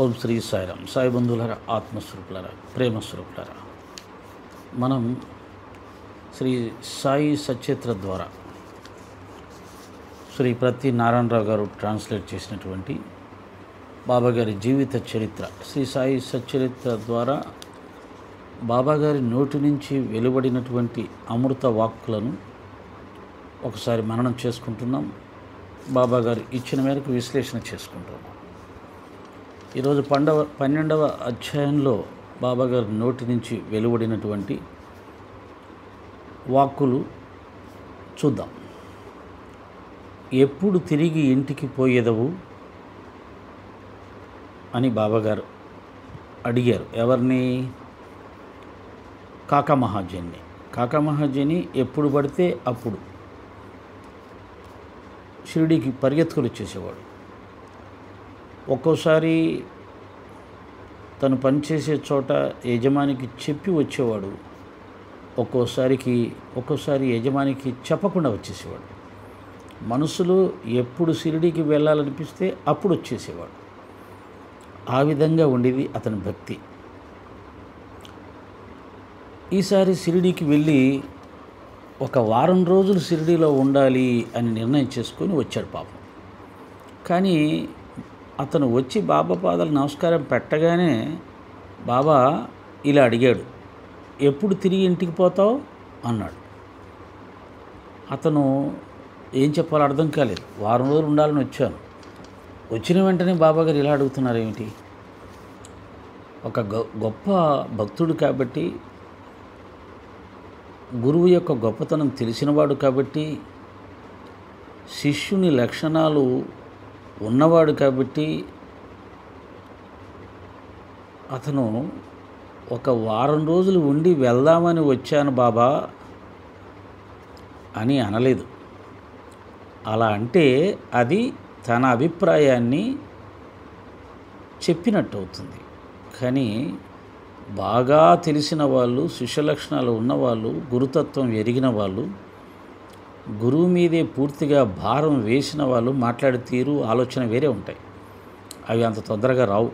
ఓం శ్రీ సాయిరామ్. సాయి బంధువులారా, ఆత్మస్వరూపులారా, ప్రేమస్వరూపులారా, మనం శ్రీ సాయి సచేత్ర ద్వారా శ్రీ ప్రతి నారాయణరావు గారు ట్రాన్స్లేట్ చేసినటువంటి బాబాగారి జీవిత చరిత్ర, శ్రీ సాయి సచరిత్ర ద్వారా బాబాగారి నోటి నుంచి వెలువడినటువంటి అమృత వాక్కులను ఒకసారి మననం చేసుకుంటున్నాం. బాబాగారు ఇచ్చిన మేరకు విశ్లేషణ చేసుకుంటున్నాం. ఈరోజు 12వ అధ్యాయంలో బాబాగారి నోటి నుంచి వెలువడినటువంటి వాక్కులు చూద్దాం. ఎప్పుడు తిరిగి ఇంటికి పోయేదవు అని బాబాగారు అడిగారు. ఎవరిని? కాకా మహాజన్ని. కాకా మహాజని ఎప్పుడు పడితే అప్పుడు షిరిడీకి పరిగెత్తుకుని వచ్చేసేవాడు. ఒక్కోసారి తను పనిచేసే చోట యజమానికి చెప్పి వచ్చేవాడు, ఒక్కోసారి యజమానికి చెప్పకుండా వచ్చేసేవాడు. మనసులో ఎప్పుడు షిరిడీకి వెళ్ళాలనిపిస్తే అప్పుడు వచ్చేసేవాడు. ఆ విధంగా ఉండేది అతని భక్తి. ఈసారి షిరిడీకి వెళ్ళి ఒక వారం రోజులు షిరిడీలో ఉండాలి అని నిర్ణయం చేసుకొని వచ్చాడు పాపం. కానీ అతను వచ్చి బాబా పాదాలు నమస్కారం పెట్టగానే బాబా ఇలా అడిగాడు, ఎప్పుడు తిరిగి ఇంటికి పోతావు అన్నాడు. అతను ఏం చెప్పాలో అర్థం కాలేదు. వారం రోజులు ఉండాలని వచ్చాను. వచ్చిన వెంటనే బాబాగారు ఇలా అడుగుతున్నారు ఏమిటి? ఒక గొప్ప భక్తుడు కాబట్టి, గురువు యొక్క గొప్పతనం తెలిసినవాడు కాబట్టి, శిష్యుని లక్షణాలు ఉన్నవాడు కాబట్టి అతను ఒక వారం రోజులు ఉండి వెళ్దామని వచ్చాను బాబా అని అనలేదు. అలా అంటే అది తన అభిప్రాయాన్ని చెప్పినట్టు అవుతుంది. కానీ బాగా తెలిసిన వాళ్ళు, శిష్య లక్షణాలు ఉన్నవాళ్ళు, గురుతత్వం ఎరిగిన వాళ్ళు, గురువు మీదే పూర్తిగా భారం వేసిన వాళ్ళు మాట్లాడే తీరు, ఆలోచన వేరే ఉంటాయి. అవి అంత తొందరగా రావు.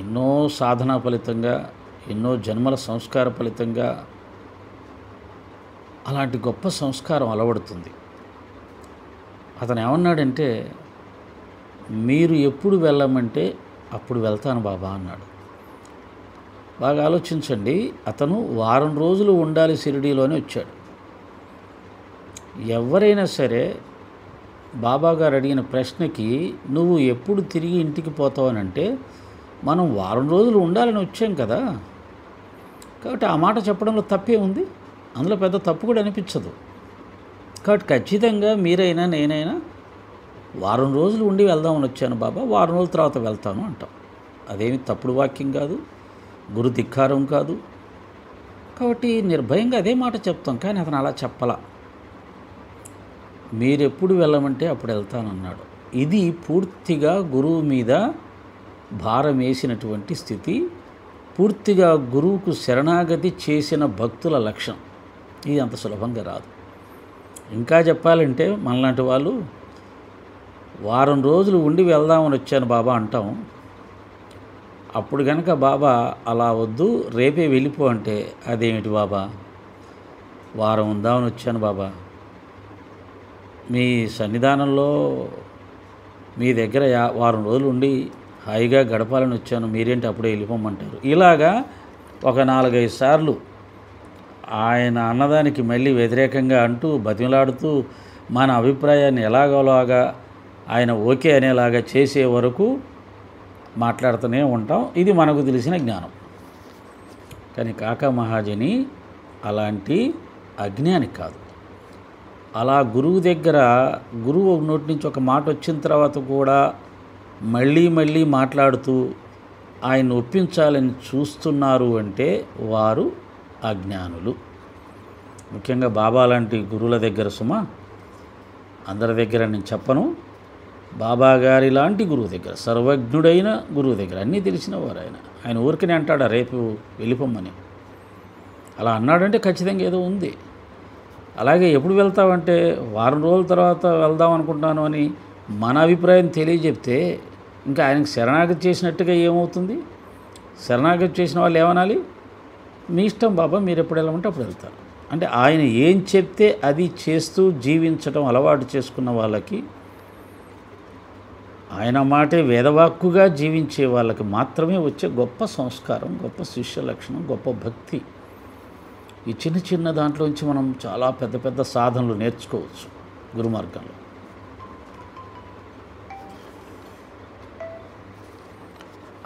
ఎన్నో సాధనా ఫలితంగా, ఎన్నో జన్మల సంస్కార ఫలితంగా అలాంటి గొప్ప సంస్కారం అలవడుతుంది. అతను ఏమన్నాడంటే, మీరు ఎప్పుడు వెళ్ళమంటే అప్పుడు వెళ్తాను బాబా అన్నాడు. బాగా ఆలోచించండి. అతను వారం రోజులు ఉండాలి షిరిడీలోనే వచ్చాడు. ఎవరైనా సరే బాబాగారు అడిగిన ప్రశ్నకి నువ్వు ఎప్పుడు తిరిగి ఇంటికి పోతావనంటే, మనం వారం రోజులు ఉండాలని వచ్చాం కదా, కాబట్టి ఆ మాట చెప్పడంలో తప్పే ఉంది. అందులో పెద్ద తప్పు కూడా అనిపించదు. కాబట్టి ఖచ్చితంగా మీరైనా నేనైనా వారం రోజులు ఉండి వెళ్దామని వచ్చాను బాబా, వారం రోజుల తర్వాత వెళ్తాను అంటాం. అదేమి తప్పుడు వాక్యం కాదు, గురు ధిక్కారం కాదు. కాబట్టి నిర్భయంగా అదే మాట చెప్తాం. కానీ అతను అలా చెప్పలా. మీరెప్పుడు వెళ్ళమంటే అప్పుడు వెళ్తానన్నాడు. ఇది పూర్తిగా గురువు మీద భారం వేసినటువంటి స్థితి, పూర్తిగా గురువుకు శరణాగతి చేసిన భక్తుల లక్షణం. ఇది అంత సులభంగా రాదు. ఇంకా చెప్పాలంటే మనలాంటి వాళ్ళు వారం రోజులు ఉండి వెళ్దామని వచ్చాను బాబా అంటాం. అప్పుడు కనుక బాబా అలా వద్దు, రేపే వెళ్ళిపో అంటే, అదేమిటి బాబా, వారం ఉందామని వచ్చాను బాబా, మీ సన్నిధానంలో మీ దగ్గర వారం రోజులు ఉండి హాయిగా గడపాలని వచ్చాను, మీరేంటి అప్పుడే వెళ్ళిపోమంటారు? ఇలాగా ఒక 4-5 సార్లు ఆయన అన్నదానికి మళ్ళీ వ్యతిరేకంగా అంటూ, బతిమలాడుతూ, మన అభిప్రాయాన్ని ఎలాగోలాగా ఆయన ఓకే అనేలాగా చేసే వరకు మాట్లాడుతూనే ఉంటాం. ఇది మనకు తెలిసిన జ్ఞానం. కానీ కాకా మహాజని అలాంటి అజ్ఞాని కాదు. అలా గురువు దగ్గర, గురువు నోటి నుంచి ఒక మాట వచ్చిన తర్వాత కూడా మళ్ళీ మాట్లాడుతూ ఆయన ఒప్పించాలని చూస్తున్నారు అంటే వారు అజ్ఞానులు. ముఖ్యంగా బాబా లాంటి గురువుల దగ్గర, అందరి దగ్గర నేను చెప్పను, బాబా గారి లాంటి గురువు దగ్గర, సర్వజ్ఞుడైన గురువు దగ్గర, అన్నీ తెలిసిన వారు ఆయన ఊరికనే అంటాడా రేపు వెళ్ళిపోమ్మని? అలా అన్నాడంటే ఖచ్చితంగా ఏదో ఉంది. అలాగే ఎప్పుడు వెళ్తావంటే వారం రోజుల తర్వాత వెళ్దాం అనుకుంటాను అని మన అభిప్రాయం తెలియజెప్తే ఇంకా ఆయనకు శరణాగతి చేసినట్టుగా ఏమవుతుంది? శరణాగతి చేసిన వాళ్ళు ఏమనాలి? మీ ఇష్టం బాబా, మీరు ఎప్పుడు వెళ్ళమంటే అప్పుడు వెళ్తారు. అంటే ఆయన ఏం చెప్తే అది చేస్తూ జీవించడం అలవాటు చేసుకున్న వాళ్ళకి, ఆయన మాటే వేదవాక్కుగా జీవించే వాళ్ళకి మాత్రమే వచ్చే గొప్ప సంస్కారం, గొప్ప శిష్య లక్షణం, గొప్ప భక్తి. ఈ చిన్న చిన్న దాంట్లోంచి మనం చాలా పెద్ద పెద్ద సాధనలు నేర్చుకోవచ్చు గురుమార్గంలో.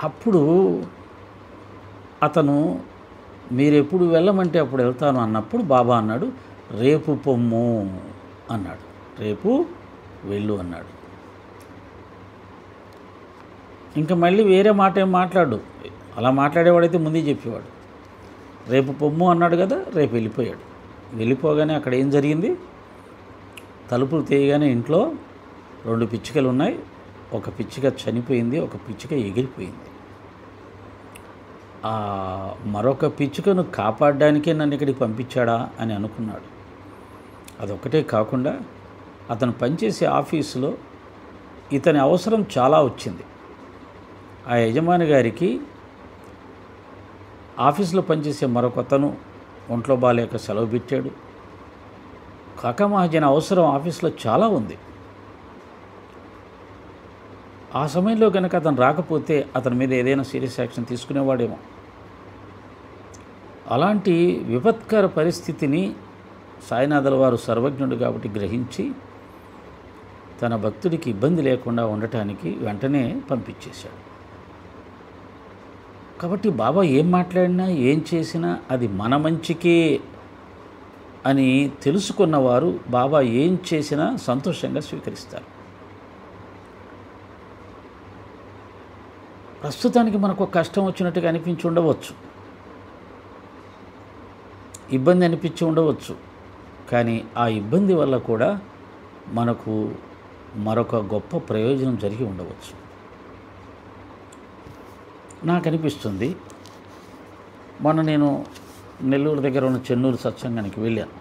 అప్పుడు అతను మీరెప్పుడు వెళ్ళమంటే అప్పుడు వెళ్తాను అన్నప్పుడు బాబా అన్నాడు, రేపు పొమ్ము అన్నాడు. రేపు వెళ్ళు అన్నాడు. ఇంకా మళ్ళీ వేరే మాట ఏం మాట్లాడు. అలా మాట్లాడేవాడైతే ముందే చెప్పేవాడు. రేపు పొమ్ము అన్నాడు కదా, రేపు వెళ్ళిపోయాడు. వెళ్ళిపోగానే అక్కడ ఏం జరిగింది? తలుపులు తీయగానే ఇంట్లో 2 పిచ్చుకలు ఉన్నాయి. ఒక పిచ్చుక చనిపోయింది, ఒక పిచ్చుక ఎగిరిపోయింది. మరొక పిచ్చుకను కాపాడడానికే నన్ను ఇక్కడికి పంపించాడా అని అనుకున్నాడు. అదొక్కటే కాకుండా అతను పనిచేసే ఆఫీసులో ఇతని అవసరం చాలా వచ్చింది. ఆ యజమాని గారికి ఆఫీసులో పనిచేసే మరొకతను ఒంట్లో బాలేక సెలవు పెట్టాడు. కాకా మహాజన్ అవసరం ఆఫీసులో చాలా ఉంది. ఆ సమయంలో కనుక అతను రాకపోతే అతని మీద ఏదైనా సీరియస్ యాక్షన్ తీసుకునేవాడేమో. అలాంటి విపత్కర పరిస్థితిని సాయినాథుల వారు సర్వజ్ఞుడు కాబట్టి గ్రహించి తన భక్తుడికి ఇబ్బంది లేకుండా ఉండటానికి వెంటనే పంపించేశాడు. కాబట్టి బాబా ఏం మాట్లాడినా ఏం చేసినా అది మన మంచికే అని తెలుసుకున్నవారు బాబా ఏం చేసినా సంతోషంగా స్వీకరిస్తారు. ప్రస్తుతానికి మనకు కష్టం వచ్చినట్టుగా అనిపించి ఉండవచ్చు, ఇబ్బంది అనిపించి ఉండవచ్చు. కానీ ఆ ఇబ్బంది వల్ల కూడా మనకు మరొక గొప్ప ప్రయోజనం జరిగి ఉండవచ్చు. నాకు అనిపిస్తుంది, మొన్న నేను నెల్లూరు దగ్గర ఉన్న చెన్నూరు సత్సంగానికి వెళ్ళాను.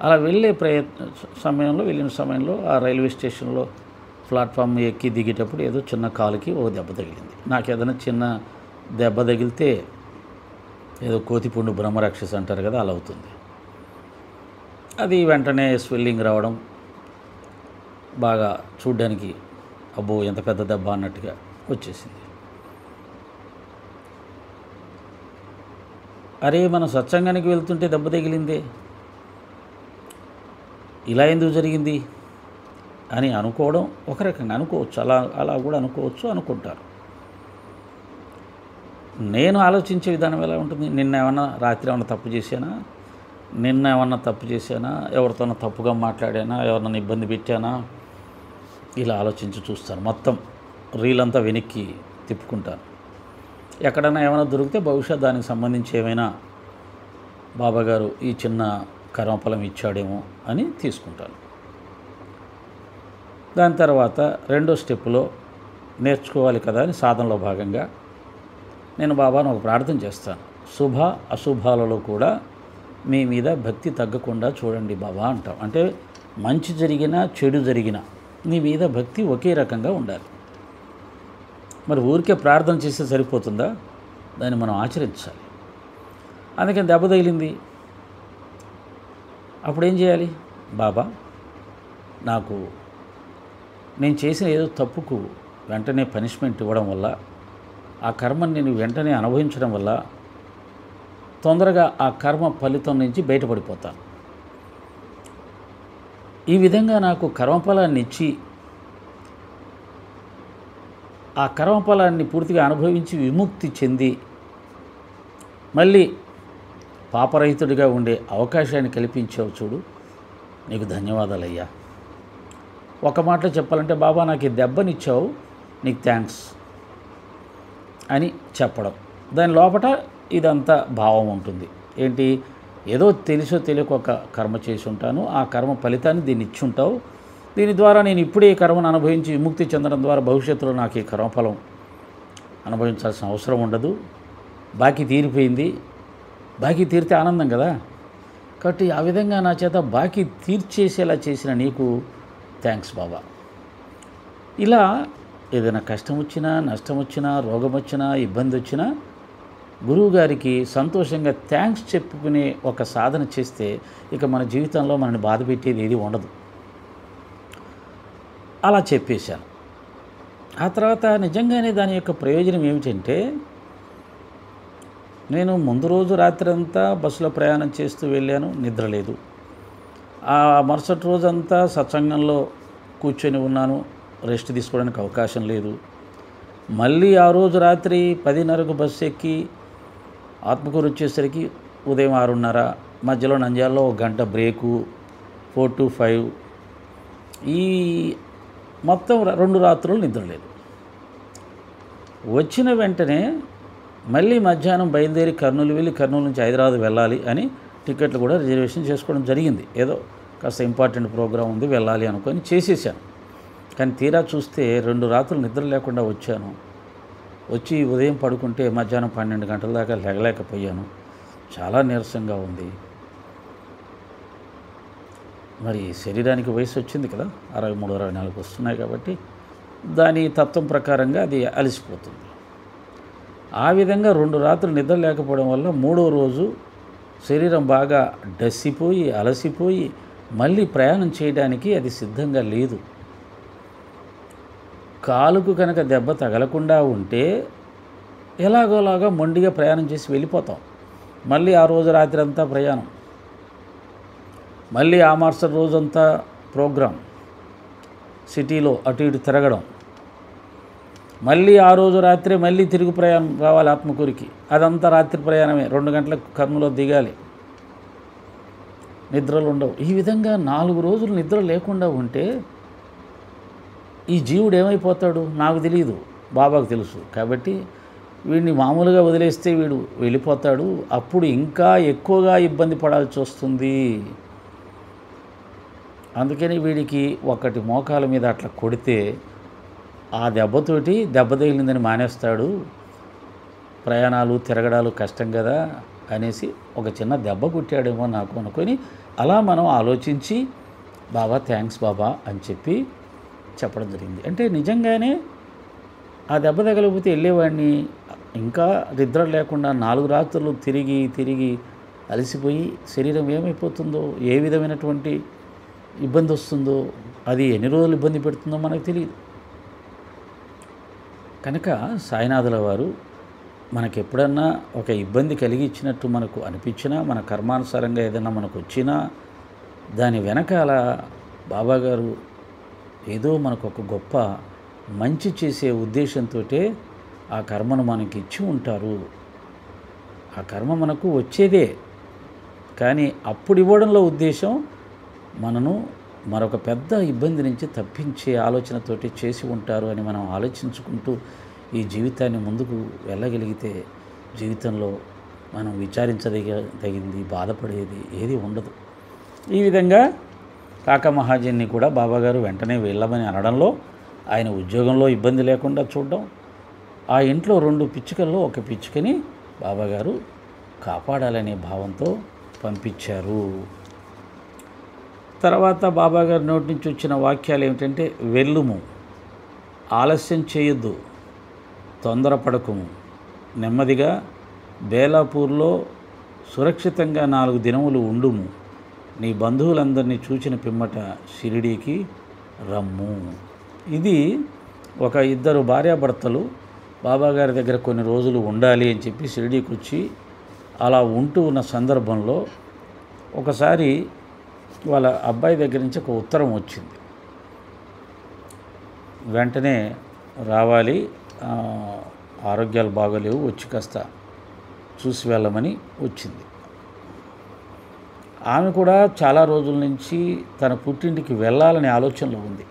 అలా వెళ్ళిన సమయంలో ఆ రైల్వే స్టేషన్లో ప్లాట్ఫామ్ ఎక్కి దిగేటప్పుడు ఏదో చిన్న కాలుకి ఓ దెబ్బ తగిలింది. నాకు ఏదైనా చిన్న దెబ్బ తగిలితే ఏదో కోతిపుండు బ్రహ్మరాక్షసి అంటారు కదా, అలా అవుతుంది. అది వెంటనే స్వెల్లింగ్ రావడం, బాగా చూడ్డానికి అబ్బో ఎంత పెద్ద దెబ్బ అన్నట్టుగా వచ్చేసింది. అరే మన సత్సంగానికి వెళ్తుంటే దెబ్బ తగిలిందే, ఇలా ఎందుకు జరిగింది అని అనుకోవడం ఒక రకంగా అనుకోవచ్చు. అలా కూడా అనుకుంటారు. నేను ఆలోచించే విధానం ఎలా ఉంటుంది? రాత్రి ఏమన్నా తప్పు చేశానా, ఎవరితోనో తప్పుగా మాట్లాడానా, ఎవరినైనా ఇబ్బంది పెట్టానా, ఇలా ఆలోచించి చూస్తాను. మొత్తం రీలంతా వెనక్కి తిప్పుకుంటాను. ఎక్కడైనా ఏమైనా దొరికితే బహుశా దానికి సంబంధించి ఏమైనా బాబాగారు ఈ చిన్న కర్మఫలం ఇచ్చాడేమో అని తీసుకుంటాను. దాని తర్వాత 2వ స్టెప్పులో నేర్చుకోవాలి కదా అని సాధనలో భాగంగా నేను బాబాను ఒక ప్రార్థన చేస్తాను. శుభ అశుభాలలో కూడా మీ మీద భక్తి తగ్గకుండా చూడండి బాబా అంటాం. అంటే మంచి జరిగినా చెడు జరిగినా నీ మీద భక్తి ఒకే రకంగా ఉండాలి. మరి ఊరికే ప్రార్థన చేస్తే సరిపోతుందా? దాన్ని మనం ఆచరించాలి. అందుకని దెబ్బ తగిలింది, అప్పుడేం చేయాలి? బాబా నేను చేసిన ఏదో తప్పుకు వెంటనే పనిష్మెంట్ ఇవ్వడం వల్ల, ఆ కర్మని నేను వెంటనే అనుభవించడం వల్ల తొందరగా ఆ కర్మ ఫలితం నుంచి బయటపడిపోతాను. ఈ విధంగా నాకు కర్మఫలాన్ని ఇచ్చి ఆ కర్మఫలాన్ని పూర్తిగా అనుభవించి విముక్తి చెంది మళ్ళీ పాపరహితుడిగా ఉండే అవకాశాన్ని కల్పించావు చూడు, నీకు ధన్యవాదాలయ్యా. ఒక మాటలో చెప్పాలంటే బాబా నాకు ఈ దెబ్బనిచ్చావు, నీకు థ్యాంక్స్ అని చెప్పడం. దాని లోపల ఇదంతా భావం ఉంటుంది. ఏంటి? ఏదో తెలుసో తెలియక ఒక కర్మ చేసి ఉంటాను, ఆ కర్మ ఫలితాన్ని దీన్ని ఇచ్చి ఉంటావు, దీని ద్వారా నేను ఇప్పుడే ఈ కర్మను అనుభవించి విముక్తి చెందడం ద్వారా భవిష్యత్తులో నాకు ఈ కర్మఫలం అనుభవించాల్సిన అవసరం ఉండదు. బాకీ తీరిపోయింది, బాకీ తీరితే ఆనందం కదా. కాబట్టి ఆ విధంగా నా చేత బాకీ తీర్చేసేలా చేసిన నీకు థ్యాంక్స్ బాబా. ఇలా ఏదైనా కష్టం వచ్చినా, నష్టం వచ్చినా, రోగం వచ్చినా, ఇబ్బంది వచ్చినా గురువుగారికి సంతోషంగా థ్యాంక్స్ చెప్పుకునే ఒక సాధన చేస్తే ఇక మన జీవితంలో మనల్ని బాధ పెట్టేది ఏది ఉండదు. అలా చెప్పేశాను. ఆ తర్వాత నిజంగానే దాని యొక్క ప్రయోజనం ఏమిటంటే, నేను ముందు రోజు రాత్రంతా బస్సులో ప్రయాణం చేస్తూ వెళ్ళాను, నిద్ర లేదు. ఆ మరుసటి రోజంతా సత్సంగంలో కూర్చొని ఉన్నాను, రెస్ట్ తీసుకోవడానికి అవకాశం లేదు. మళ్ళీ ఆ రోజు రాత్రి 10:30కు బస్సు ఎక్కి ఆత్మకూరు వచ్చేసరికి ఉదయం 6:30. మధ్యలో నంద్యాలలో 1 గంట బ్రేకు, 4 to 5. ఈ మొత్తం 2 రాత్రులు నిద్ర లేదు. వచ్చిన వెంటనే మళ్ళీ మధ్యాహ్నం బయలుదేరి కర్నూలు వెళ్ళి కర్నూలు నుంచి హైదరాబాద్ వెళ్ళాలి అని టికెట్లు కూడా రిజర్వేషన్ చేసుకోవడం జరిగింది. ఏదో కాస్త ఇంపార్టెంట్ ప్రోగ్రాం ఉంది, వెళ్ళాలి అనుకొని చేసేసాను. కానీ తీరా చూస్తే 2 రాత్రులు నిద్ర లేకుండా వచ్చాను. వచ్చి ఉదయం పడుకుంటే మధ్యాహ్నం 12 గంటల దాకా లేగలేకపోయాను. చాలా నీరసంగా ఉంది. మరి శరీరానికి వయసు వచ్చింది కదా, 63, 64 వస్తున్నాయి కాబట్టి దాని తత్వం ప్రకారంగా అది అలసిపోతుంది. ఆ విధంగా 2 రాత్రులు నిద్ర లేకపోవడం వల్ల 3వ రోజు శరీరం బాగా డస్సిపోయి అలసిపోయి మళ్ళీ ప్రయాణం చేయడానికి అది సిద్ధంగా లేదు. కాలుకు కనుక దెబ్బ తగలకుండా ఉంటే ఎలాగోలాగా మొండిగా ప్రయాణం చేసి వెళ్ళిపోతాం. మళ్ళీ ఆ రోజు రాత్రి అంతా ప్రయాణం, మళ్ళీ ఆ మరుసటి రోజంతా ప్రోగ్రాం, సిటీలో అటు ఇటు తిరగడం, మళ్ళీ ఆ రోజు రాత్రి మళ్ళీ తిరుగు ప్రయాణం రావాలి ఆత్మకూరికి. అదంతా రాత్రి ప్రయాణమే, 2 గంటలకు కర్నూలులో దిగాలి, నిద్రలు ఉండవు. ఈ విధంగా 4 రోజులు నిద్ర లేకుండా ఉంటే ఈ జీవుడు ఏమైపోతాడు నాకు తెలియదు, బాబాకు తెలుసు. కాబట్టి వీడిని మామూలుగా వదిలేస్తే వీడు వెళ్ళిపోతాడు, అప్పుడు ఇంకా ఎక్కువగా ఇబ్బంది పడాల్సి వస్తుంది. అందుకని వీడికి ఒకటి మోకాల మీద అట్లా కొడితే ఆ దెబ్బతోటి దెబ్బ తగిలిందని మానేస్తాడు, ప్రయాణాలు తిరగడాలు కష్టం కదా అనేసి ఒక చిన్న దెబ్బ కుట్టాడేమో నాకు అనుకొని అలా మనం ఆలోచించి బాబా థ్యాంక్స్ బాబా అని చెప్పడం జరిగింది. అంటే నిజంగానే ఆ దెబ్బ తగలకపోతే వెళ్ళేవాడిని. ఇంకా నిద్ర లేకుండా 4 రాత్రులు తిరిగి అలసిపోయి శరీరం ఏమైపోతుందో, ఏ విధమైనటువంటి ఇబ్బంది వస్తుందో, అది ఎన్ని రోజులు ఇబ్బంది పెడుతుందో మనకు తెలియదు. కనుక సాయినాథుల వారు మనకు ఎప్పుడన్నా ఒక ఇబ్బంది కలిగించినట్టు మనకు అనిపించినా, మన కర్మానుసారంగా ఏదైనా మనకు వచ్చినా దాని వెనకాల బాబాగారు ఏదో మనకు ఒక గొప్ప మంచి చేసే ఉద్దేశంతో ఆ కర్మను మనకి ఇచ్చి ఉంటారు. ఆ కర్మ మనకు వచ్చేదే, కానీ అప్పుడు ఇవ్వడంలో ఉద్దేశం మనను మరొక పెద్ద ఇబ్బంది నుంచి తప్పించే ఆలోచనతోటి చేసి ఉంటారు అని మనం ఆలోచించుకుంటూ ఈ జీవితాన్ని ముందుకు వెళ్ళగలిగితే జీవితంలో మనం విచారించదగింది, బాధపడేది ఏది ఉండదు. ఈ విధంగా కాకా మహాజన్ని కూడా బాబాగారు వెంటనే వెళ్ళమని అనడంలో, ఆయన ఉద్యోగంలో ఇబ్బంది లేకుండా చూడడం, ఆ ఇంట్లో 2 పిచ్చుకల్లో ఒక పిచ్చుకని బాబాగారు కాపాడాలనే భావంతో పంపించారు. తర్వాత బాబాగారి నోటి నుంచి వచ్చిన వాక్యాలు ఏమిటంటే, వెళ్ళుము, ఆలస్యం చేయొద్దు, తొందరపడకుము, నెమ్మదిగా బేలాపూర్లో సురక్షితంగా 4 దినములు ఉండుము, నీ బంధువులందరినీ చూచిన పిమ్మట షిరిడీకి రమ్ము. ఇది ఒక 2 భార్యాభర్తలు బాబాగారి దగ్గర కొన్ని రోజులు ఉండాలి అని చెప్పి షిరిడీకి వచ్చి అలా ఉంటూ ఉన్న సందర్భంలో ఒకసారి వాళ్ళ అబ్బాయి దగ్గర నుంచి ఒక ఉత్తరం వచ్చింది. వెంటనే రావాలి, ఆరోగ్యాలు బాగోలేవు, వచ్చి కాస్త చూసి వెళ్ళమని వచ్చింది. ఆమె కూడా చాలా రోజుల నుంచి తన పుట్టింటికి వెళ్ళాలనే ఆలోచనలో ఉంది.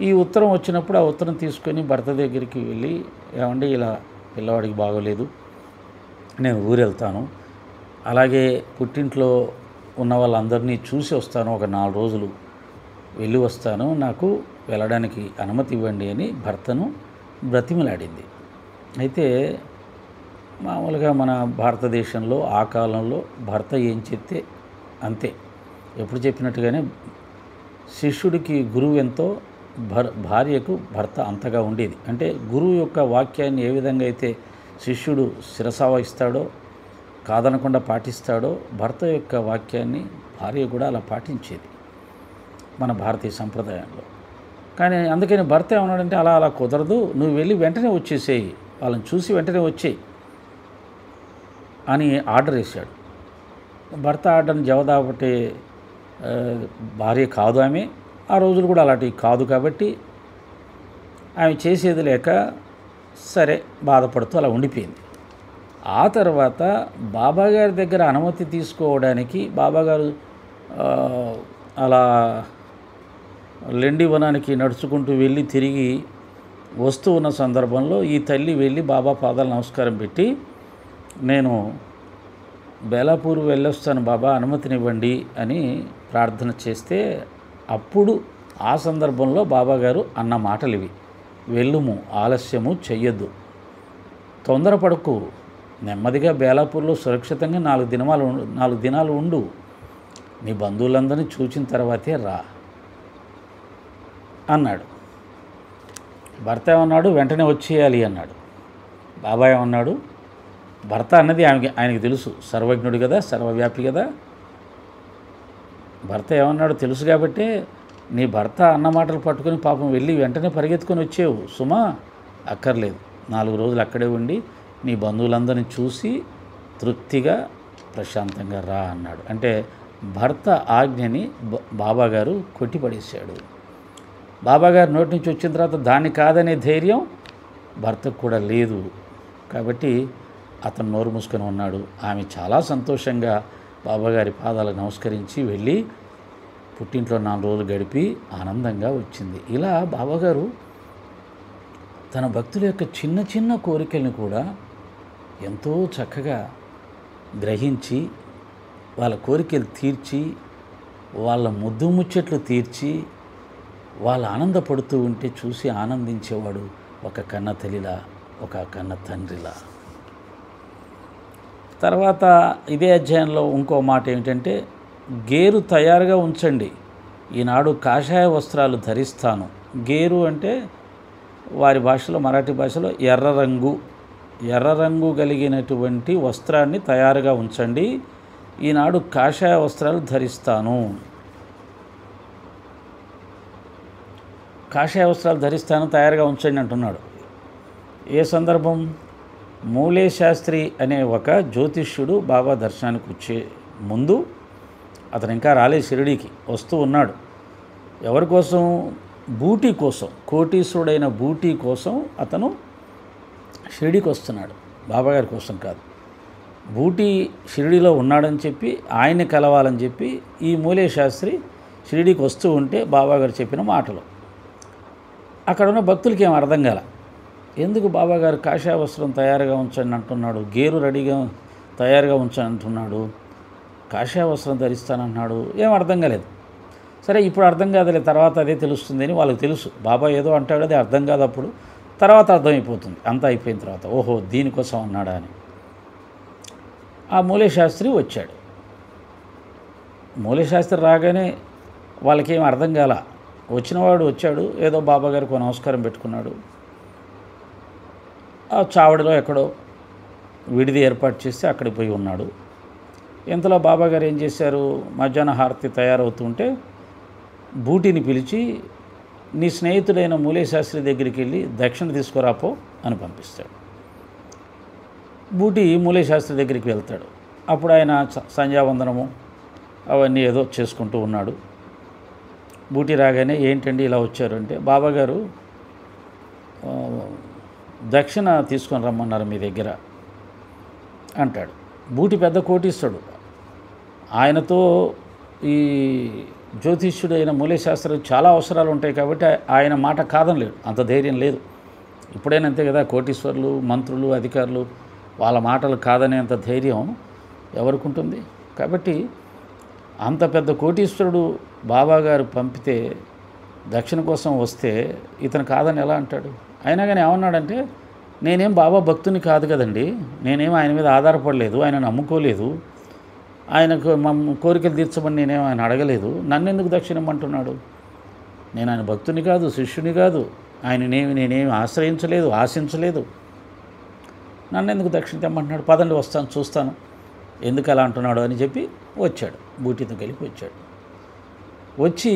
ఈ ఉత్తరం వచ్చినప్పుడు ఆ ఉత్తరం తీసుకొని భర్త దగ్గరికి వెళ్ళి, ఏమండి ఇలా పిల్లవాడికి బాగోలేదు, నేను ఊరు వెళ్తాను, అలాగే పుట్టింట్లో ఉన్న వాళ్ళందరినీ చూసి వస్తాను, ఒక 4 రోజులు వెళ్ళి వస్తాను, నాకు వెళ్ళడానికి అనుమతి ఇవ్వండి అని భర్తను బ్రతిమలాడింది. అయితే మామూలుగా మన భారతదేశంలో ఆ కాలంలో భర్త ఏం చెప్తే అంతే, ఎప్పుడు చెప్పినట్టుగానే శిష్యుడికి గురువు ఎంతో భార్యకు భర్త అంతగా ఉండేది. అంటే గురువు యొక్క వాక్యాన్ని ఏ విధంగా అయితే శిష్యుడు శిరసావహిస్తాడో, కాదనకుండా పాటిస్తాడో, భర్త యొక్క వాక్యాన్ని భార్య కూడా అలా పాటించేది మన భారతీయ సంప్రదాయంలో. కానీ అందుకని భర్త ఏమన్నాడంటే, అలా అలా కుదరదు, నువ్వు వెళ్ళి వెంటనే వచ్చేసేయి, వాళ్ళని చూసి వెంటనే వచ్చేయి అని ఆర్డర్ వేశాడు. భర్త ఆర్డర్ని జవదాపట్టే భార్య కాదు ఆమె. ఆ రోజులు కూడా అలాంటివి కాదు కాబట్టి ఆమె చేసేది లేక సరే బాధపడుతూ అలా ఉండిపోయింది. ఆ తర్వాత బాబాగారి దగ్గర అనుమతి తీసుకోవడానికి బాబాగారు అలా లెండి వనానికి నడుచుకుంటూ వెళ్ళి తిరిగి వస్తూ ఉన్న సందర్భంలో ఈ తల్లి వెళ్ళి బాబా పాదాలు నమస్కారం పెట్టి, నేను బేలాపూర్ వెళ్ళొస్తాను బాబా, అనుమతినివ్వండి అని ప్రార్థన చేస్తే, అప్పుడు ఆ సందర్భంలో బాబాగారు అన్న మాటలు ఇవి: వెళ్ళుము, ఆలస్యము చెయ్యొద్దు, తొందరపడకు, నెమ్మదిగా బేలాపూర్లో సురక్షితంగా 4 దినాలు ఉండు, నీ బంధువులందరినీ చూచిన తర్వాతే రా అన్నాడు. భర్త ఏమన్నాడు, వెంటనే వచ్చేయాలి అన్నాడు. బాబా ఏమన్నాడు, భర్త అన్నది ఆయనకి తెలుసు, సర్వజ్ఞుడు కదా, సర్వవ్యాపి కదా. భర్త ఏమన్నాడు తెలుసు కాబట్టే, నీ భర్త అన్న మాటలు పట్టుకొని పాపం వెళ్ళి వెంటనే పరిగెత్తుకొని వచ్చేవు సుమా, అక్కర్లేదు, 4 రోజులు అక్కడే ఉండి నీ బంధువులందరినీ చూసి తృప్తిగా ప్రశాంతంగా రా అన్నాడు. అంటే భర్త ఆజ్ఞని బాబాగారు కొట్టిపడేశాడు. బాబాగారు నోటి నుంచి వచ్చిన తర్వాత దాన్ని కాదనే ధైర్యం భర్తకు కూడా లేదు. కాబట్టి అతను నోరు మూసుకొని ఉన్నాడు. ఆమె చాలా సంతోషంగా బాబాగారి పాదాలకు నమస్కరించి వెళ్ళి పుట్టింట్లో 4 రోజులు గడిపి ఆనందంగా వచ్చింది. ఇలా బాబాగారు తన భక్తుల యొక్క చిన్న చిన్న కోరికల్ని కూడా ఎంతో చక్కగా గ్రహించి, వాళ్ళ కోరికలు తీర్చి, వాళ్ళ ముద్దు ముచ్చట్లు తీర్చి, వాళ్ళు ఆనందపడుతూ ఉంటే చూసి ఆనందించేవాడు ఒక కన్న తల్లిలా, ఒక కన్న తండ్రిలా. తర్వాత ఇదే అధ్యాయంలో ఇంకో మాట ఏమిటంటే, గేరు తయారుగా ఉంచండి, ఈనాడు కాషాయ వస్త్రాలు ధరిస్తాను. గేరు అంటే వారి భాషలో, మరాఠీ భాషలో ఎర్ర రంగు కలిగినటువంటి వస్త్రాన్ని తయారుగా ఉంచండి, ఈనాడు కాషాయ వస్త్రాలు ధరిస్తాను. కాషాయ వస్త్రాలు ధరిస్తాను, తయారుగా ఉంచండి అంటున్నాడు. ఏ సందర్భం? మూలే శాస్త్రి అనే ఒక జ్యోతిష్యుడు బాబా దర్శనానికి వచ్చే ముందు, అతను ఇంకా రాలేదు షిరిడీకి, వస్తూ ఉన్నాడు. ఎవరి కోసం? బూటీ కోసం, కోటీశ్వరుడైన బూటీ కోసం అతను షిరిడీకి వస్తున్నాడు, బాబాగారి కోసం కాదు. బూటీ షిరిడీలో ఉన్నాడని చెప్పి ఆయన్ని కలవాలని చెప్పి ఈ మూలే శాస్త్రి షిరిడీకి వస్తూ ఉంటే బాబాగారు చెప్పిన మాటలు అక్కడ ఉన్న భక్తులకి ఏం అర్థం కాల. ఎందుకు బాబాగారు కాషాయ వస్త్రం తయారుగా ఉంచండి అంటున్నాడు, గేరు రెడీగా తయారుగా ఉంచండి అంటున్నాడు, కాషాయ వస్త్రం ధరిస్తానంటున్నాడు, ఏం అర్థం కాలేదు. సరే ఇప్పుడు అర్థం కాదులే, తర్వాత అదే తెలుస్తుంది అని వాళ్ళకి తెలుసు. బాబా ఏదో అంటాడు, అది అర్థం కాదు, అప్పుడు తర్వాత అర్థమైపోతుంది. అంతా అయిపోయిన తర్వాత ఓహో దీనికోసం అన్నాడా అని. ఆ మూలే శాస్త్రి వచ్చాడు. మూలే శాస్త్రి రాగానే వాళ్ళకేం అర్థం కాల. వచ్చినవాడు వచ్చాడు, ఏదో బాబాగారికి నమస్కారం పెట్టుకున్నాడు. ఆ చావడిలో ఎక్కడో విడిది ఏర్పాటు చేస్తే అక్కడికి పోయి ఉన్నాడు. ఇంతలో బాబాగారు ఏం చేశారు, మధ్యాహ్న హారతి తయారవుతుంటే బూటీని పిలిచి, నీ స్నేహితుడైన మూలే శాస్త్రి దగ్గరికి వెళ్ళి దక్షిణ తీసుకురాపో అని పంపిస్తాడు. బూటీ మూలే శాస్త్రి దగ్గరికి వెళ్తాడు. అప్పుడు ఆయన సంధ్యావందనము అవన్నీ ఏదో చేసుకుంటూ ఉన్నాడు. బూటీ రాగానే ఏంటండి ఇలా వచ్చారు అంటే, బాబాగారు దక్షిణ తీసుకొని రమ్మన్నారు మీ దగ్గర అంటాడు. బూటి పెద్ద కోటీశ్వరుడు, ఆయనతో ఈ జ్యోతిష్యుడైన మూలే శాస్త్రి చాలా అవసరాలు ఉంటాయి కాబట్టి ఆయన మాట కాదనలేడు, అంత ధైర్యం లేదు. ఇప్పుడైనా అంతే కదా, కోటీశ్వరులు, మంత్రులు, అధికారులు వాళ్ళ మాటలు కాదనేంత ధైర్యం ఎవరికి ఉంటుంది. కాబట్టి అంత పెద్ద కోటీశ్వరుడు బాబాగారు పంపితే దక్షిణ కోసం వస్తే ఇతను కాదని ఎలా అంటాడు? అయినా కానీ ఏమన్నాడంటే, నేనేం బాబా భక్తుని కాదు కదండి, నేనేం ఆయన మీద ఆధారపడలేదు, ఆయన నమ్ముకోలేదు, ఆయనకు కోరికలు తీర్చమని నేనేం ఆయన అడగలేదు, నన్ను ఎందుకు దక్షిణ ఇమ్మంటున్నాడు నేను ఆయన భక్తుని కాదు, శిష్యుని కాదు, నేనేమి ఆశ్రయించలేదు, ఆశించలేదు. నన్ను ఎందుకు దక్షిణ తెమ్మంటున్నాడు? పదండి వస్తాను, చూస్తాను ఎందుకు అలా అంటున్నాడు అని చెప్పి వచ్చాడు. బూటీతో కలిపి వచ్చాడు. వచ్చి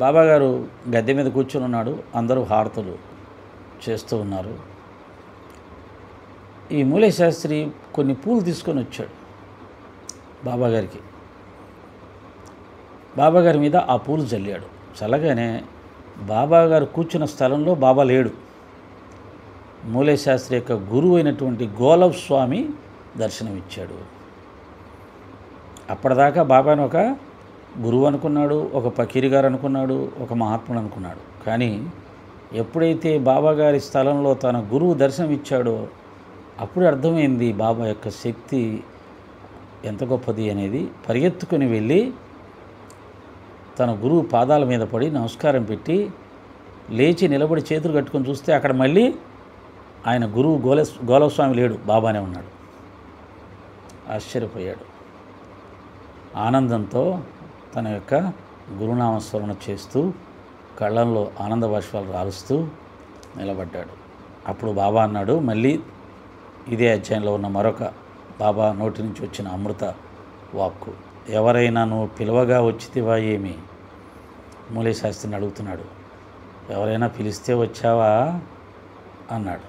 బాబాగారు గద్దె మీద కూర్చొని ఉన్నాడు. అందరూ హారతులు చేస్తూ ఉన్నారు. ఈ మూలే శాస్త్రి కొన్ని పూలు తీసుకొని వచ్చాడు బాబాగారికి. బాబాగారి మీద ఆ పూలు చల్లాడు. చల్లగానే బాబాగారు కూర్చున్న స్థలంలో బాబా లేడు. మూలే శాస్త్రి యొక్క గురువు అయినటువంటి గోలవ్ స్వామి దర్శనమిచ్చాడు. అప్పటిదాకా బాబాను ఒక గురువు అనుకున్నాడు, ఒక పకీరి గారు అనుకున్నాడు, ఒక మహాత్ముడు అనుకున్నాడు. కానీ ఎప్పుడైతే బాబాగారి స్థలంలో తన గురువు దర్శనం ఇచ్చాడో అప్పుడు అర్థమైంది బాబా యొక్క శక్తి ఎంత గొప్పది అనేది. పరిగెత్తుకొని వెళ్ళి తన గురువు పాదాల మీద పడి నమస్కారం పెట్టి లేచి నిలబడి చేతులు కట్టుకొని చూస్తే అక్కడ మళ్ళీ ఆయన గురువు గోలస్వామి లేడు, బాబానే ఉన్నాడు. ఆశ్చర్యపోయాడు. ఆనందంతో తన యొక్క గురునామస్మరణ చేస్తూ కళ్ళల్లో ఆనంద బాష్పాలు రాలుస్తూ నిలబడ్డాడు. అప్పుడు బాబా అన్నాడు, మళ్ళీ ఇదే అధ్యాయంలో ఉన్న మరొక బాబా నోటి నుంచి వచ్చిన అమృత వాక్కు, ఎవరైనా నువ్వు పిలవగా వచ్చితివా ఏమి? మూలే శాస్త్రిని అడుగుతున్నాడు. ఎవరైనా పిలిస్తే వచ్చావా అన్నాడు.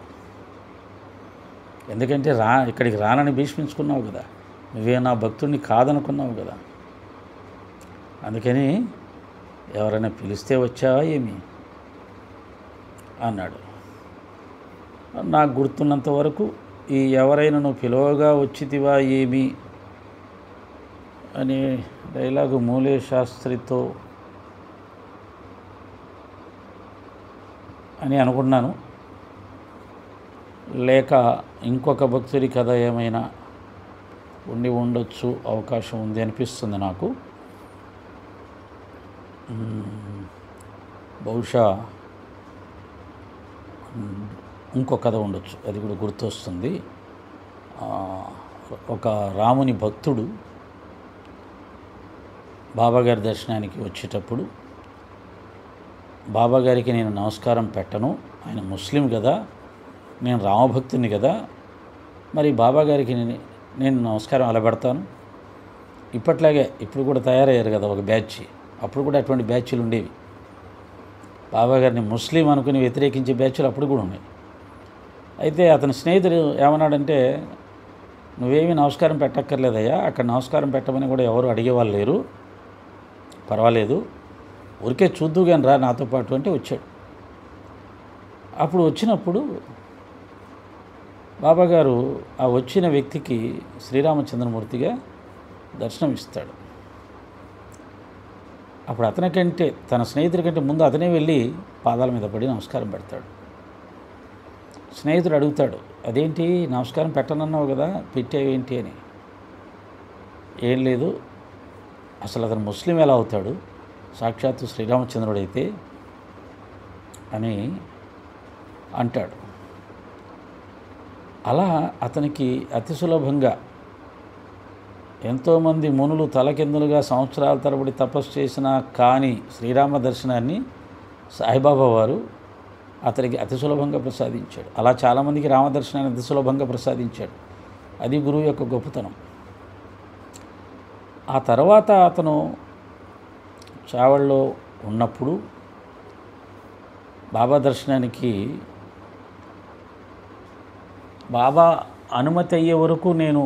ఎందుకంటే ఇక్కడికి రానని భీష్మించుకున్నావు కదా, నువ్వే నా భక్తుడిని కాదనుకున్నావు కదా, అందుకని ఎవరైనా పిలిస్తే వచ్చావా ఏమి అన్నాడు. నాకు గుర్తున్నంత వరకు ఈ ఎవరైనా నువ్వు పిలవగా వచ్చితివా ఏమి అనే డైలాగు మూలే శాస్త్రితో అని అనుకున్నాను. లేక ఇంకొక భక్తుడి కథ ఏమైనా ఉండొచ్చు, అవకాశం ఉంది అనిపిస్తుంది నాకు. బహుశా ఇంకో కథ ఉండొచ్చు, అది కూడా గుర్తొస్తుంది. ఒక రాముని భక్తుడు బాబాగారి దర్శనానికి వచ్చేటప్పుడు బాబాగారికి నేను నమస్కారం పెట్టను, ఆయన ముస్లిం కదా, నేను రామభక్తుని కదా, మరి బాబాగారికి నేను నమస్కారం అలా పెడతాను. ఇప్పట్లాగే ఇప్పుడు కూడా తయారయ్యారు కదా ఒక బ్యాచ్, అప్పుడు కూడా అటువంటి బ్యాచ్లు ఉండేవి. బాబాగారిని ముస్లిం అనుకుని వ్యతిరేకించే బ్యాచ్లు అప్పుడు కూడా ఉన్నాయి. అయితే అతని స్నేహితుడు ఏమన్నాడంటే, నువ్వేమీ నమస్కారం పెట్టక్కర్లేదయ్యా, అక్కడ నమస్కారం పెట్టమని కూడా ఎవరు అడిగేవాళ్ళు లేరు, పర్వాలేదు, ఊరికే చూద్దు కానీ రా నాతో పాటు అంటే వచ్చాడు. అప్పుడు వచ్చినప్పుడు బాబాగారు ఆ వచ్చిన వ్యక్తికి శ్రీరామచంద్రమూర్తిగా దర్శనం ఇస్తాడు. అప్పుడు అతనికంటే తన స్నేహితుడి కంటే ముందు అతనే వెళ్ళి పాదాల మీద పడి నమస్కారం పెడతాడు. స్నేహితుడు అడుగుతాడు, అదేంటి నమస్కారం పెట్టనన్నావు కదా, పెట్టేవేంటి అని. ఏం లేదు, అసలు అతను ముస్లిం ఎలా అవుతాడు, సాక్షాత్తు శ్రీరామచంద్రుడైతే అని అంటాడు. అలా అతనికి అతి సులభంగా ఎంతోమంది మునులు తలకిందులుగా సంవత్సరాల తరబడి తపస్సు చేసినా కానీ శ్రీరామ దర్శనాన్ని సాయిబాబా వారు అతనికి అతి సులభంగా ప్రసాదించాడు. అలా చాలామందికి రామదర్శనాన్ని అతి సులభంగా ప్రసాదించాడు. అది గురువు యొక్క గొప్పతనం. ఆ తర్వాత అతను చావల్లో ఉన్నప్పుడు బాబా దర్శనానికి బాబా అనుమతి అయ్యే వరకు నేను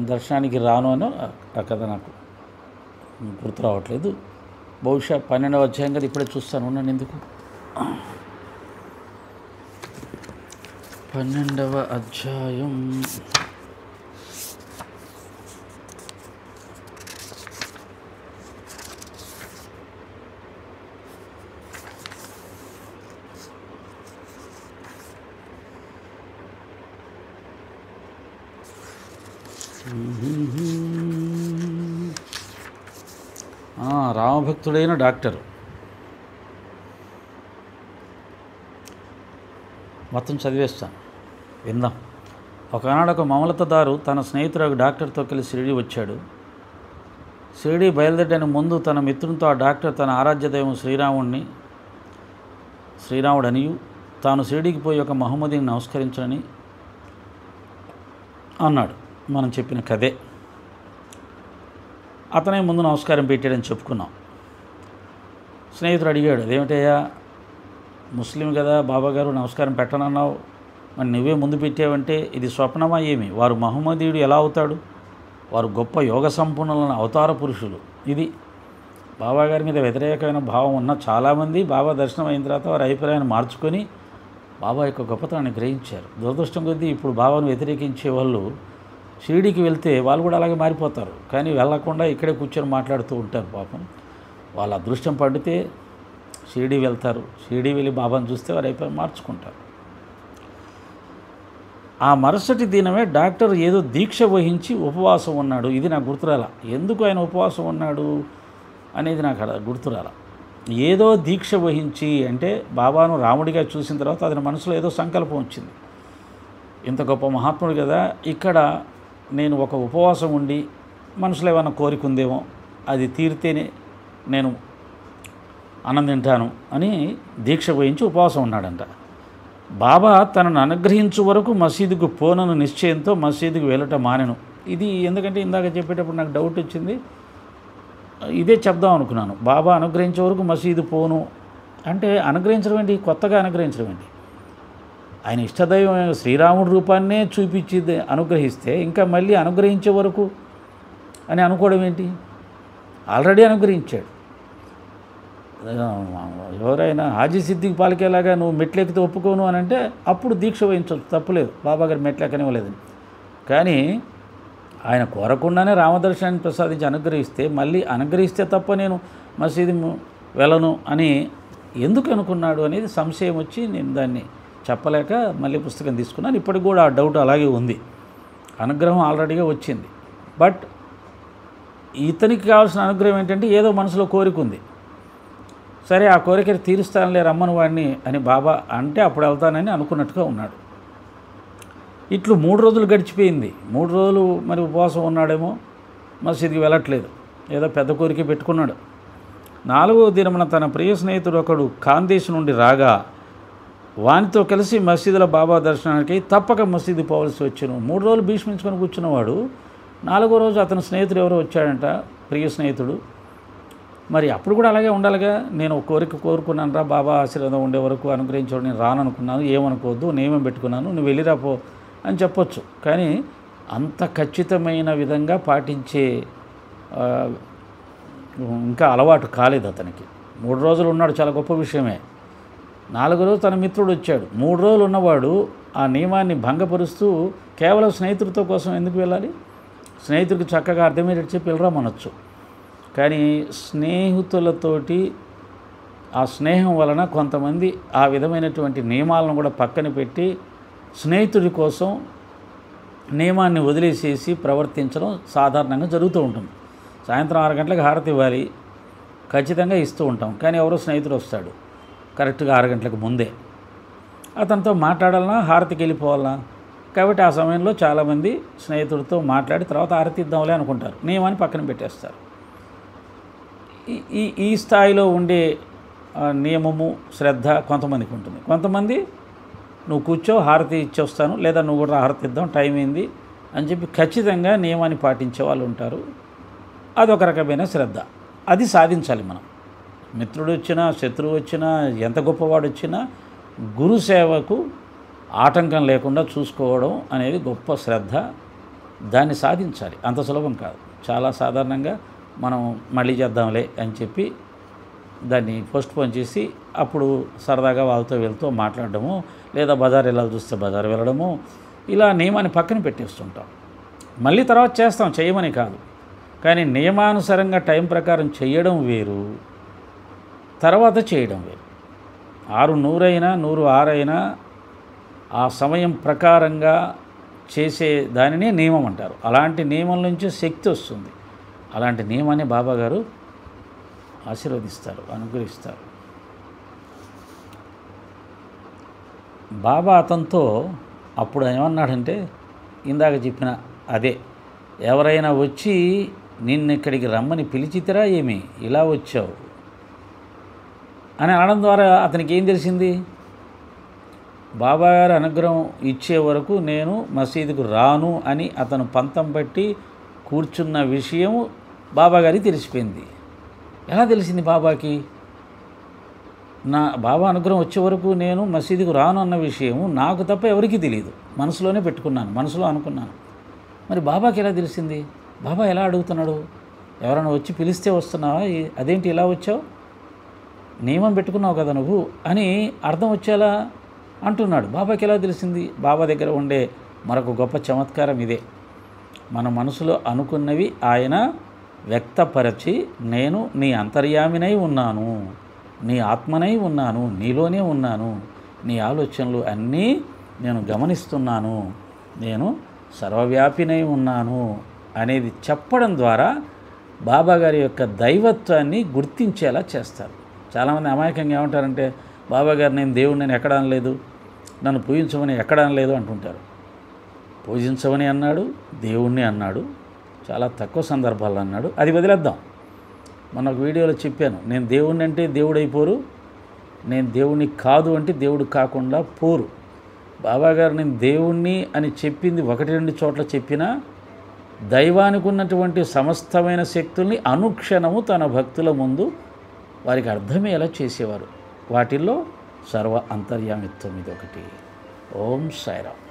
దర్శనానికి రాను అని ఆ కథ నాకు గుర్తు రావట్లేదు. బహుశా 12వ అధ్యాయం కదా, ఇప్పుడే చూస్తాను, ఉన్నాను ఎందుకు. 12వ అధ్యాయం రామభక్తుడైన డాక్టర్. మొత్తం చదివేస్తాను, విందాం. ఒకనాడు ఒక మమలతదారు తన స్నేహితుడు డాక్టర్తో కలిసి షిరిడి వచ్చాడు. షిరిడి బయలుదేరడానికి ముందు తన మిత్రునితో ఆ డాక్టర్ తన ఆరాధ్య దైవం శ్రీరాముడనియు తాను షిరిడీకి పోయి ఒక మహమ్మదీని నమస్కరించనని అన్నాడు. మనం చెప్పిన కథే. అతనే ముందు నమస్కారం పెట్టాడని చెప్పుకున్నాం. స్నేహితుడు అడిగాడు, అదేమిటయ్యా ముస్లిం కదా బాబాగారు, నమస్కారం పెట్టనన్నావు, మరి నువ్వే ముందు పెట్టావంటే ఇది స్వప్నమా ఏమి? వారు మహమ్మదీయుడు ఎలా అవుతాడు? వారు గొప్ప యోగ సంపన్నులైన అవతార పురుషులు. ఇది బాబాగారి మీద వ్యతిరేకమైన భావం ఉన్న చాలామంది బాబా దర్శనం అయిన తర్వాత వారి అభిప్రాయాన్ని మార్చుకొని బాబా యొక్క గొప్పతనాన్ని గ్రహించారు. దురదృష్టం కొద్దీ ఇప్పుడు బాబాను వ్యతిరేకించే వాళ్ళు షిరిడీకి వెళ్తే వాళ్ళు కూడా అలాగే మారిపోతారు. కానీ వెళ్ళకుండా ఇక్కడే కూర్చొని మాట్లాడుతూ ఉంటారు. పాపం వాళ్ళ అదృష్టం పడితే షిరిడీ వెళ్తారు. షిరిడీ వెళ్ళి బాబాను చూస్తే వారి అభిప్రాయం మార్చుకుంటారు. ఆ మరుసటి దినమే డాక్టర్ ఏదో దీక్ష వహించి ఉపవాసం ఉన్నాడు. ఇది నాకు గుర్తురాల. ఎందుకు ఆయన ఉపవాసం ఉన్నాడు అనేది నాకు గుర్తురాల. ఏదో దీక్ష వహించి అంటే బాబాను రాముడిగా చూసిన తర్వాత అతని మనసులో ఏదో సంకల్పం వచ్చింది. ఇంత గొప్ప మహాత్ముడు కదా, ఇక్కడ నేను ఒక ఉపవాసం ఉండి మనసులో ఏమైనా కోరిక ఉందేమో, అది తీరితేనే నేను అన్నం తింటాను అని దీక్ష వహించి ఉపవాసం ఉన్నాడంట. బాబా తనను అనుగ్రహించు వరకు మసీదుకు పోనను నిశ్చయంతో మసీదుకు వెళ్ళటం మానెను. ఇది ఎందుకంటే ఇందాక చెప్పేటప్పుడు నాకు డౌట్ వచ్చింది, ఇదే చెప్దాం అనుకున్నాను. బాబా అనుగ్రహించే వరకు మసీదు పోను అంటే అనుగ్రహించడం ఏంటి? కొత్తగా అనుగ్రహించడం ఏంటి? ఆయన ఇష్టదైవం శ్రీరాముడి రూపాన్నే చూపించి అనుగ్రహిస్తే ఇంకా మళ్ళీ అనుగ్రహించే వరకు అని అనుకోవడం ఏంటి? ఆల్రెడీ అనుగ్రహించాడు. ఎవరైనా హాజీ సిద్దికి పాలికేలాగా నువ్వు మెట్లెక్కితే ఒప్పుకోను అని అంటే అప్పుడు దీక్ష వహించవచ్చు, తప్పులేదు. బాబాగారు మెట్లెక్కనివ్వలేదని. కానీ ఆయన కోరకుండానే రామదర్శనాన్ని ప్రసాదించి అనుగ్రహిస్తే మళ్ళీ అనుగ్రహిస్తే తప్ప నేను మసీదు వెళ్ళను అని ఎందుకు అనుకున్నాడు అనేది సంశయం వచ్చి నేను దాన్ని చెప్పలేక మళ్ళీ పుస్తకం తీసుకున్నాను. ఇప్పటికి కూడా ఆ డౌట్ అలాగే ఉంది. అనుగ్రహం ఆల్రెడీగా వచ్చింది. బట్ ఇతనికి కావాల్సిన అనుగ్రహం ఏంటంటే ఏదో మనసులో కోరిక ఉంది. సరే ఆ కోరికను తీరుస్తానులే రమ్మను వాడిని అని బాబా అంటే అప్పుడు వెళ్తానని అనుకున్నట్టుగా ఉన్నాడు. ఇట్లు 3 రోజులు గడిచిపోయింది. 3 రోజులు మరి ఉపవాసం ఉన్నాడేమో, మసీదుకి వెళ్ళట్లేదు, ఏదో పెద్ద కోరిక పెట్టుకున్నాడు. 4వ దినమున తన ప్రియ స్నేహితుడు ఒకడు ఖాందేశ్ నుండి రాగా వానితో కలిసి మసీదులో బాబా దర్శనానికి తప్పక మసీదు పోవలసి వచ్చాను. 3 రోజులు భీష్మించుకొని కూర్చున్నవాడు 4వ రోజు అతని స్నేహితుడు ఎవరో వచ్చాడంట, ప్రియ స్నేహితుడు. మరి అప్పుడు కూడా అలాగే ఉండాలిగా. నేను ఒక కోరిక కోరుకున్నాను రా, బాబా ఆశీర్వాదం ఉండే వరకు అనుగ్రహించడం నేను రాననుకున్నాను, ఏమనుకోవద్దు, నియమం పెట్టుకున్నాను, నువ్వు వెళ్ళిరాపో అని చెప్పొచ్చు. కానీ అంత ఖచ్చితమైన విధంగా పాటించే ఇంకా అలవాటు కాలేదు అతనికి. 3 రోజులు ఉన్నాడు, చాలా గొప్ప విషయమే. 4వ రోజు తన మిత్రుడు వచ్చాడు. 3 రోజులు ఉన్నవాడు ఆ నియమాన్ని భంగపరుస్తూ కేవలం స్నేహితుడితో కోసం ఎందుకు వెళ్ళాలి? స్నేహితుడికి చక్కగా అర్థమయ్యేటట్టు చెప్పి వెళ్ళరామనొచ్చు. కానీ స్నేహితులతోటి ఆ స్నేహం వలన కొంతమంది ఆ విధమైనటువంటి నియమాలను కూడా పక్కన పెట్టి స్నేహితుడి కోసం నియమాన్ని వదిలేసేసి ప్రవర్తించడం సాధారణంగా జరుగుతూ ఉంటుంది. సాయంత్రం 6 గంటలకు హారతి ఇవ్వాలి, ఖచ్చితంగా ఇస్తూ ఉంటాం. కానీ ఎవరో స్నేహితుడు వస్తాడు కరెక్ట్గా 6 గంటలకు ముందే, అతనితో మాట్లాడాలన్నా హారతికి వెళ్ళిపోవాలన్నా. కాబట్టి ఆ సమయంలో చాలామంది స్నేహితుడితో మాట్లాడి తర్వాత హారతి ఇద్దాంలే అనుకుంటారు, నియమాన్ని పక్కన పెట్టేస్తారు. ఈ స్థాయిలో ఉండే నియమము శ్రద్ధ కొంతమందికి ఉంటుంది. కొంతమంది నువ్వు కూర్చో హారతి ఇచ్చేస్తాను, లేదా నువ్వు కూడా హారతి ఇద్దాం, టైం అయింది అని చెప్పి ఖచ్చితంగా నియమాన్ని పాటించే వాళ్ళు ఉంటారు. అదొక రకమైన శ్రద్ధ. అది సాధించాలి మనం. మిత్రుడు వచ్చినా శత్రువు వచ్చినా ఎంత గొప్పవాడు వచ్చినా గురు సేవకు ఆటంకం లేకుండా చూసుకోవడం అనేది గొప్ప శ్రద్ధ. దాన్ని సాధించాలి. అంత సులభం కాదు. చాలా సాధారణంగా మనం మళ్ళీ చేద్దాంలే అని చెప్పి దాన్ని పోస్ట్పోన్ చేసి అప్పుడు సరదాగా వాళ్ళతో వెళ్తూ మాట్లాడడము, లేదా బజార్ వెళ్ళాలి చూస్తే బజార్ వెళ్ళడము, ఇలా నియమాన్ని పక్కన పెట్టేస్తుంటాం. మళ్ళీ తర్వాత చేస్తాం, చేయమని కాదు. కానీ నియమానుసారంగా టైం ప్రకారం చేయడం వేరు, తర్వాత చేయడం వేరు. 6:100 అయినా 106 అయినా ఆ సమయం ప్రకారంగా చేసే దానినే నియమం అంటారు. అలాంటి నియమం నుంచి శక్తి వస్తుంది. అలాంటి నియమాన్ని బాబాగారు ఆశీర్వదిస్తారు, అనుగ్రహిస్తారు. బాబా అతనితో అప్పుడు ఏమన్నాడంటే ఇందాక చెప్పిన అదే, ఎవరైనా వచ్చి నిన్ను ఇక్కడికి రమ్మని పిలిచితేరా ఏమి ఇలా వచ్చావు అని అనడం ద్వారా అతనికి ఏం తెలిసింది? బాబాగారి అనుగ్రహం ఇచ్చే వరకు నేను మసీదుకు రాను అని అతను పంతం పట్టి కూర్చున్న విషయం బాబాగారికి తెలిసిపోయింది. ఎలా తెలిసింది బాబాకి? నా బాబా అనుగ్రహం వచ్చే వరకు నేను మసీదుకు రాను అన్న విషయం నాకు తప్ప ఎవరికీ తెలియదు. మనసులోనే పెట్టుకున్నాను, మనసులో అనుకున్నాను. మరి బాబాకి ఎలా తెలిసింది? బాబా ఎలా అడుగుతున్నాడు? ఎవరైనా వచ్చి పిలిస్తే వస్తున్నావా? అదేంటి ఇలా వచ్చావు? నియమం పెట్టుకున్నావు కదా నువ్వు అని అర్థం వచ్చేలా అంటున్నాడు. బాబాకి ఎలా తెలిసింది? బాబా దగ్గర ఉండే మరొక గొప్ప చమత్కారం ఇదే. మన మనసులో అనుకున్నవి ఆయన వ్యక్తపరచి, నేను నీ అంతర్యామినై ఉన్నాను, నీ ఆత్మనై ఉన్నాను, నీలోనే ఉన్నాను, నీ ఆలోచనలు అన్నీ నేను గమనిస్తున్నాను, నేను సర్వవ్యాపినై ఉన్నాను అనేది చెప్పడం ద్వారా బాబాగారి యొక్క దైవత్వాన్ని గుర్తించేలా చేస్తారు. చాలామంది అమాయకంగా ఏమంటారంటే, బాబాగారు నేను దేవుడిని ఎక్కడ అనలేదు, నన్ను పూజించమని ఎక్కడ అనలేదు అంటుంటారు. పూజించమని అన్నాడు, దేవుణ్ణి అన్నాడు, చాలా తక్కువ సందర్భాల్లో అన్నాడు. అది వదిలేద్దాం. మొన్న ఒక వీడియోలో చెప్పాను, నేను దేవుణ్ణి అంటే దేవుడైపోరు, నేను దేవుణ్ణి కాదు అంటే దేవుడు కాకుండా పోరు. బాబాగారు నేను దేవుణ్ణి అని చెప్పింది 1-2 చోట్ల చెప్పినా దైవానికి ఉన్నటువంటి సమస్తమైన శక్తుల్ని అనుక్షణము తన భక్తుల ముందు వారికి అర్థమయ్యేలా చేసేవారు. వాటిల్లో సర్వ అంతర్యామిత్వం ఇది ఒకటి. ఓం సాయిరామ్.